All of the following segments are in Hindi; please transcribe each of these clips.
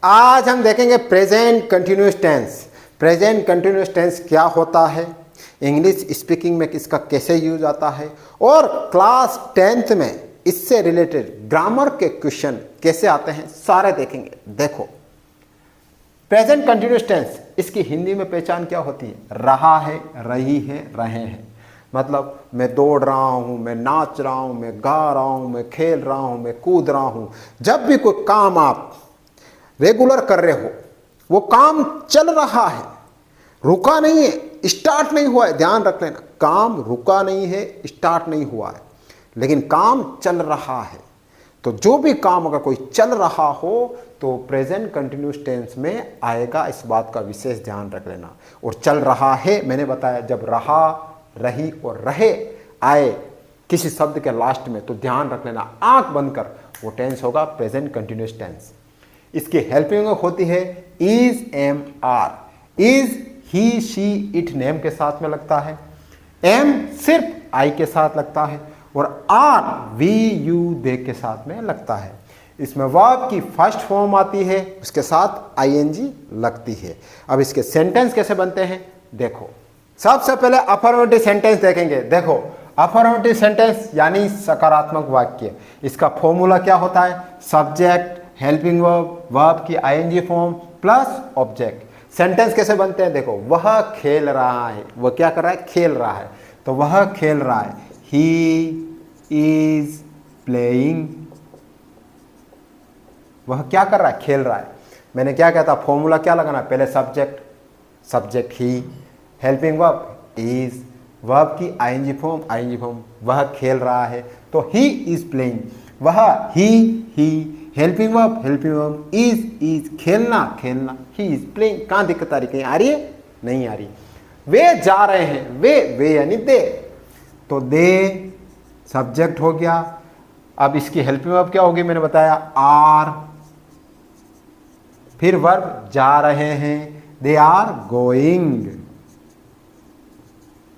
आज हम देखेंगे present continuous tense. Present continuous tense क्या होता है, इंग्लिश स्पीकिंग में इसका कैसे यूज आता है, और क्लास 10th में इससे रिलेटेड ग्रामर के क्वेश्चन कैसे आते हैं, सारे देखेंगे। देखो, प्रेजेंट कंटिन्यूअस टेंस, इसकी हिंदी में पहचान क्या होती है? रहा है, रही है, रहे हैं। मतलब मैं दौड़ रहा हूँ, मैं नाच रहा हूँ, मैं गा रहा हूँ, मैं खेल रहा हूँ, मैं कूद रहा हूँ। जब भी कोई काम आप रेगुलर कर रहे हो, वो काम चल रहा है, रुका नहीं है, स्टार्ट नहीं हुआ है। ध्यान रख लेना, काम रुका नहीं है, स्टार्ट नहीं हुआ है, लेकिन काम चल रहा है। तो जो भी काम अगर कोई चल रहा हो तो प्रेजेंट कंटिन्यूअस टेंस में आएगा, इस बात का विशेष ध्यान रख लेना। और चल रहा है, मैंने बताया, जब रहा, रही और रहे आए किसी शब्द के लास्ट में तो ध्यान रख लेना, आंख बंद कर, वो टेंस होगा प्रेजेंट कंटिन्यूअस टेंस। इसकी हेल्पिंग होती है is, am, are. Is he, she, it name के साथ में लगता है, एम सिर्फ आई के साथ लगता है, और आर वी, यू, दे के साथ में लगता है। इसमें वर्ब की फर्स्ट फॉर्म आती है, उसके साथ आईएनजी लगती है। अब इसके सेंटेंस कैसे बनते हैं देखो। सबसे पहले अफर्मेटिव सेंटेंस देखेंगे। देखो, अफर्मेटिव सेंटेंस यानी सकारात्मक वाक्य, इसका फॉर्मूला क्या होता है? सब्जेक्ट, हेल्पिंग वर्ब, वर्ब की ING form plus object. Sentence कैसे बनते हैं देखो, वह खेल रहा है, वह क्या कर रहा है? खेल रहा है। तो वह खेल रहा है, ही इज प्लेइंग। वह क्या कर रहा है? खेल रहा है। मैंने क्या कहता, फॉर्मूला क्या लगाना? पहले subject, subject he, helping verb is, verb की आईएनजी फॉर्म, वह खेल रहा है तो ही इज प्लेइंग। वह, ही, हेल्पिंग वर्ब इज, खेलना, ही इज प्लेइंग। कहां दिक्कत आ रही? कहीं आ रही है? नहीं आ रही। वे जा रहे हैं, वे यानी दे, तो दे सब्जेक्ट हो गया। अब इसकी हेल्पिंग वर्ब क्या होगी? मैंने बताया आर, फिर वर्ब जा रहे हैं, दे आर गोइंग,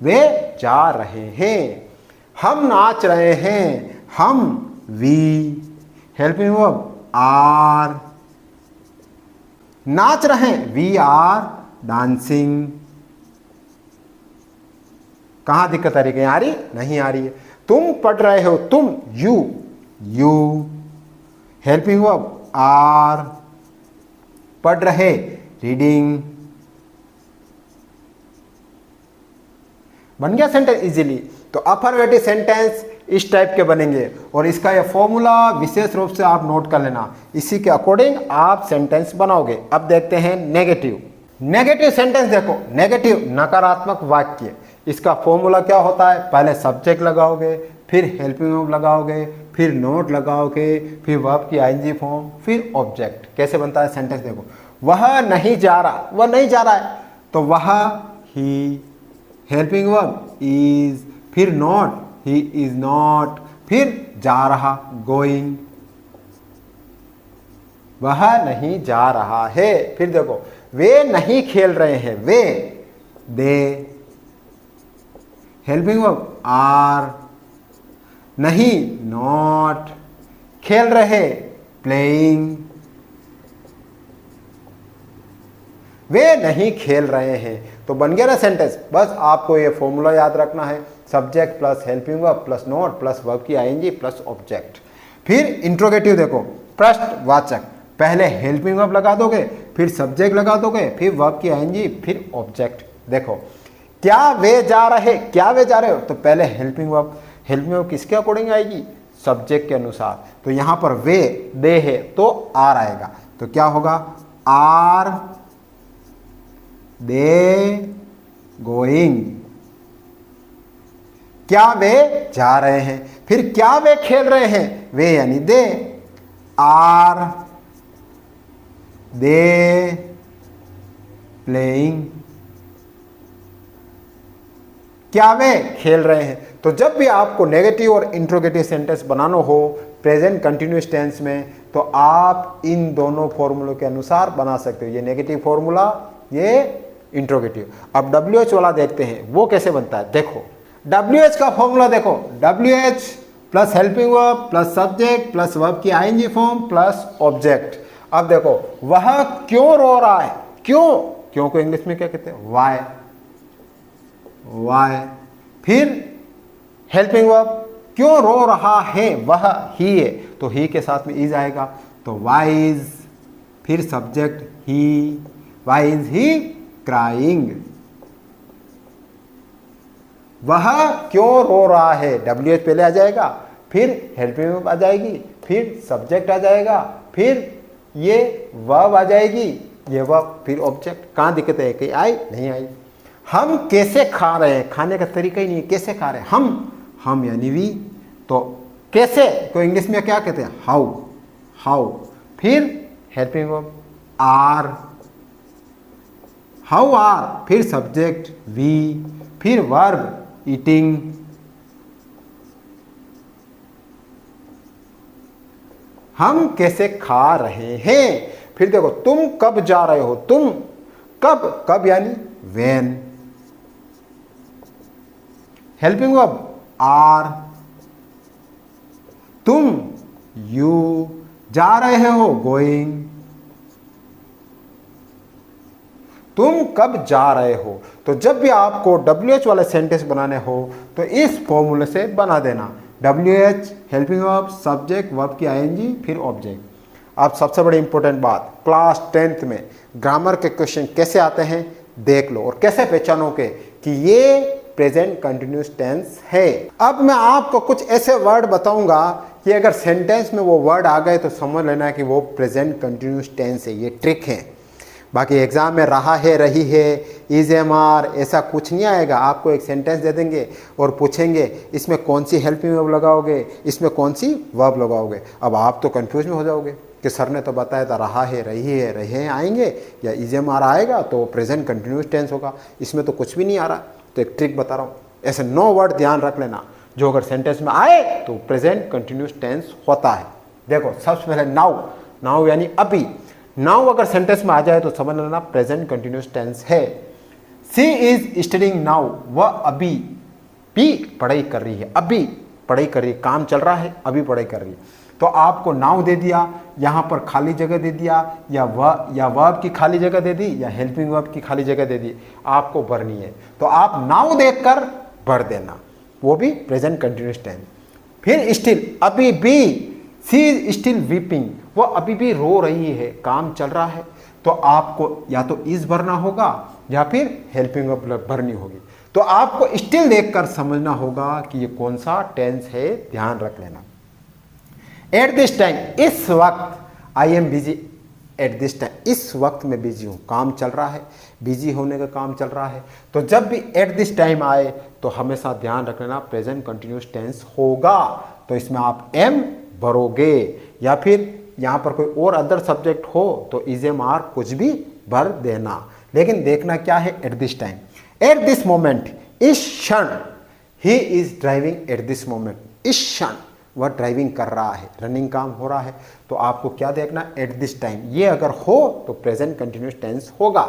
वे जा रहे हैं। हम नाच रहे हैं, हम, वी, हेल्पिंग वर्ब आर, नाच रहे हैं, वी आर डांसिंग। कहां दिक्कत आ रही? कहीं आ रही? नहीं आ रही है। तुम पढ़ रहे हो, तुम, यू, हेल्पिंग वर्ब आर, पढ़ रहे, रीडिंग। बन गया सेंटेंस इजीली। तो अफर्मेटिव सेंटेंस इस टाइप के बनेंगे, और इसका यह फॉर्मूला विशेष रूप से आप नोट कर लेना, इसी के अकॉर्डिंग आप सेंटेंस बनाओगे। अब देखते हैं नेगेटिव। नेगेटिव सेंटेंस देखो, नेगेटिव नकारात्मक वाक्य, इसका फॉर्मूला क्या होता है? पहले सब्जेक्ट लगाओगे, फिर हेल्पिंग वर्ब लगाओगे, फिर नोट लगाओगे, फिर वर्ब की आईएनजी फॉर्म, फिर ऑब्जेक्ट। कैसे बनता है सेंटेंस देखो, वह नहीं जा रहा, वह नहीं जा रहा है तो वह, ही, हेल्पिंग वर्ब इज, फिर नॉट, ही इज नॉट, फिर जा रहा, गोइंग। वह नहीं जा रहा है। फिर देखो, वे नहीं खेल रहे हैं, वे, दे, हेल्पिंग वर्ब आर, नहीं, नॉट, खेल रहे, प्लेइंग। वे नहीं खेल रहे हैं। तो बन गया ना सेंटेंस। बस आपको ये फॉर्मूला याद रखना है, subject plus helping verb plus note plus verb की आईएनजी प्लस ऑब्जेक्ट। फिर इंट्रोगेटिव देखो, प्रश्नवाचक, पहले हेल्पिंग वर्ब लगा दोगे, फिर सब्जेक्ट लगा दोगे, फिर वर्ब की आईएनजी, फिर ऑब्जेक्ट। देखो, क्या वे जा रहे, क्या वे जा रहे हो, तो पहले हेल्पिंग वर्ब किसके अकॉर्डिंग आएगी? सब्जेक्ट के अनुसार। तो यहां पर वे, दे है तो आर आएगा, तो क्या होगा? Are they going. क्या वे जा रहे हैं। फिर क्या वे खेल रहे हैं? वे यानी दे, आर दे प्लेइंग। क्या वे खेल रहे हैं। तो जब भी आपको नेगेटिव और इंट्रोगेटिव सेंटेंस बनाना हो प्रेजेंट कंटिन्यूअस टेंस में, तो आप इन दोनों फॉर्मूलों के अनुसार बना सकते हो। ये नेगेटिव फॉर्मूला, ये इंट्रोगेटिव। अब WH वाला देखते हैं वो कैसे बनता है। देखो, WH का फॉर्मूला देखो, WH plus helping verb plus subject plus verb की आईएनजी फॉर्म प्लस ऑब्जेक्ट। अब देखो, वह क्यों रो रहा है, क्यों को इंग्लिश में क्या कहते हैं, वाई। फिर हेल्पिंग वर्ब, क्यों रो रहा है वह, ही है, तो ही के साथ में इज आएगा, तो वाई इज, फिर subject he, why is he crying. वह क्यों रो रहा है, WH पहले आ जाएगा, फिर हेल्पिंग वर्ब आ जाएगी, फिर सब्जेक्ट आ जाएगा, फिर ये वर्ब आ जाएगी, ये वर्ब, फिर ऑब्जेक्ट। कहाँ दिक्कत है, कहीं आई नहीं आई। हम कैसे खा रहे हैं, खाने का तरीका ही नहीं है, कैसे खा रहे हैं, हम यानी वी, तो कैसे को इंग्लिश में क्या कहते हैं, हाउ। फिर helping verb are, how are, फिर सब्जेक्ट वी, फिर वर्ब ईटिंग। हम कैसे खा रहे हैं। फिर देखो, तुम कब जा रहे हो, तुम कब यानी व्हेन। हेल्पिंग वर्ब आर, तुम यू, जा रहे हो गोइंग। तुम कब जा रहे हो, तो जब भी आपको WH वाले सेंटेंस बनाने हो तो इस फॉर्मूले से बना देना, WH helping verb, subject, verb की ING, फिर ऑब्जेक्ट। अब सबसे बड़ी इंपॉर्टेंट बात, क्लास 10th में ग्रामर के क्वेश्चन कैसे आते हैं देख लो, और कैसे पहचानोगे कि ये प्रेजेंट कंटिन्यूस टेंस है। अब मैं आपको कुछ ऐसे वर्ड बताऊंगा कि अगर सेंटेंस में वो वर्ड आ गए तो समझ लेना कि वो प्रेजेंट कंटिन्यूस टेंस है, ये ट्रिक है। बाकी एग्जाम में रहा है, रही है, इज, एम, आर ऐसा कुछ नहीं आएगा। आपको एक सेंटेंस दे देंगे और पूछेंगे इसमें कौन सी हेल्पिंग वर्ब लगाओगे, इसमें कौन सी वर्ब लगाओगे। अब आप तो कंफ्यूज में हो जाओगे कि सर ने तो बताया था रहा है, रही है, रहे हैं आएंगे, या इज, एम, आर आएगा तो प्रेजेंट कंटिन्यूस टेंस होगा, इसमें तो कुछ भी नहीं आ रहा। तो एक ट्रिक बता रहा हूँ, ऐसे 9 वर्ड ध्यान रख लेना जो अगर सेंटेंस में आए तो प्रेजेंट कंटिन्यूस टेंस होता है। देखो, सबसे पहले नाउ यानी अभी। नाउ अगर सेंटेंस में आ जाए तो समझ लेना प्रेजेंट कंटिन्यूस टेंस है। सी इज स्टडीइंग नाउ, वह अभी भी पढ़ाई कर रही है, अभी पढ़ाई कर रही है, काम चल रहा है, अभी पढ़ाई कर रही है। तो आपको नाउ दे दिया, यहाँ पर खाली जगह दे दिया, या वर्ब की खाली जगह दे दी, या हेल्पिंग वर्ब की खाली जगह दे दी, आपको भरनी है। तो आप नाउ देखकर भर देना, वो भी प्रेजेंट कंटिन्यूस टेंस। फिर स्टिल, अभी भी, सी इज स्टिल वीपिंग, वो अभी भी रो रही है, काम चल रहा है, तो आपको या तो इज भरना होगा या फिर हेल्पिंग वर्ब भरनी होगी। तो आपको स्टिल देखकर समझना होगा कि ये कौन सा टेंस है, ध्यान रख लेना। एट दिस टाइम, इस वक्त, I am busy at this time, इस वक्त में बिजी हूं, काम चल रहा है, बिजी होने का काम चल रहा है। तो जब भी एट दिस टाइम आए तो हमेशा ध्यान रखना प्रेजेंट कंटिन्यूस टेंस होगा। तो इसमें आप एम भरोगे, या फिर यहाँ पर कोई और अदर सब्जेक्ट हो तो इज, एम, आर कुछ भी भर देना। लेकिन देखना क्या है, at this time, at this moment, इस क्षण, he is driving at this moment, इस क्षण वह ड्राइविंग कर रहा है, रनिंग काम हो रहा है। तो आपको क्या देखना, एट दिस टाइम, ये अगर हो तो प्रेजेंट कंटिन्यूस टेंस होगा।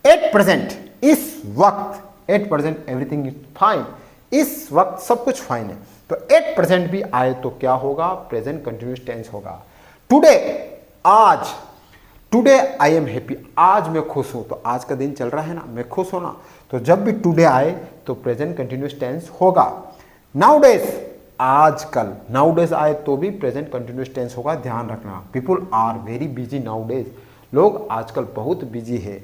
एट प्रेजेंट, इस वक्त, at present everything is fine, इस वक्त सब कुछ फाइन है। तो एट प्रेजेंट भी आए तो क्या होगा, प्रेजेंट कंटिन्यूस टेंस होगा। टुडे, आज, टुडे आई एम हैप्पी, आज मैं खुश हूं, तो आज का दिन चल रहा है ना, मैं खुश हूं ना, तो जब भी टुडे आए तो प्रेजेंट कंटिन्यूस टेंस होगा। नाउडेज, आजकल, नाउडेज आए तो भी प्रेजेंट कंटिन्यूस टेंस होगा, ध्यान रखना। People are very busy nowadays, लोग आजकल बहुत बिजी है,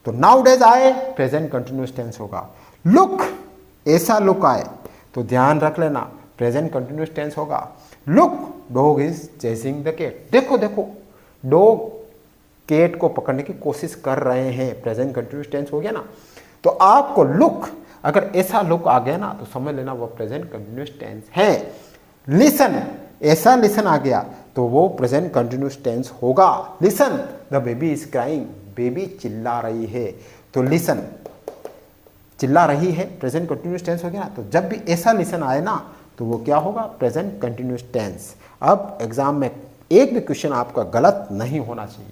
तो नाउडेज आए प्रेजेंट कंटिन्यूस टेंस होगा। लुक, ऐसा लुक आए तो ध्यान रख लेना प्रेजेंट कंटिन्यूस टेंस होगा। Look, dog is chasing the cat, देखो डॉग कैट को पकड़ने की कोशिश कर रहे हैं, प्रेजेंट कंटिन्यूस टेंस हो गया ना। तो आपको लुक, अगर ऐसा लुक आ गया ना तो समझ लेना वो प्रेजेंट कंटिन्यूस टेंस है। लिसन, ऐसा लिसन आ गया तो वो प्रेजेंट कंटिन्यूस टेंस होगा। Listen, the baby is crying, baby चिल्ला रही है, तो लिसन, चिल्ला रही है, प्रेजेंट कंटिन्यूस टेंस हो गया ना। तो जब भी ऐसा लिसन आए ना तो वो क्या होगा, प्रेजेंट कंटिन्यूस टेंस। अब एग्जाम में एक भी क्वेश्चन आपका गलत नहीं होना चाहिए।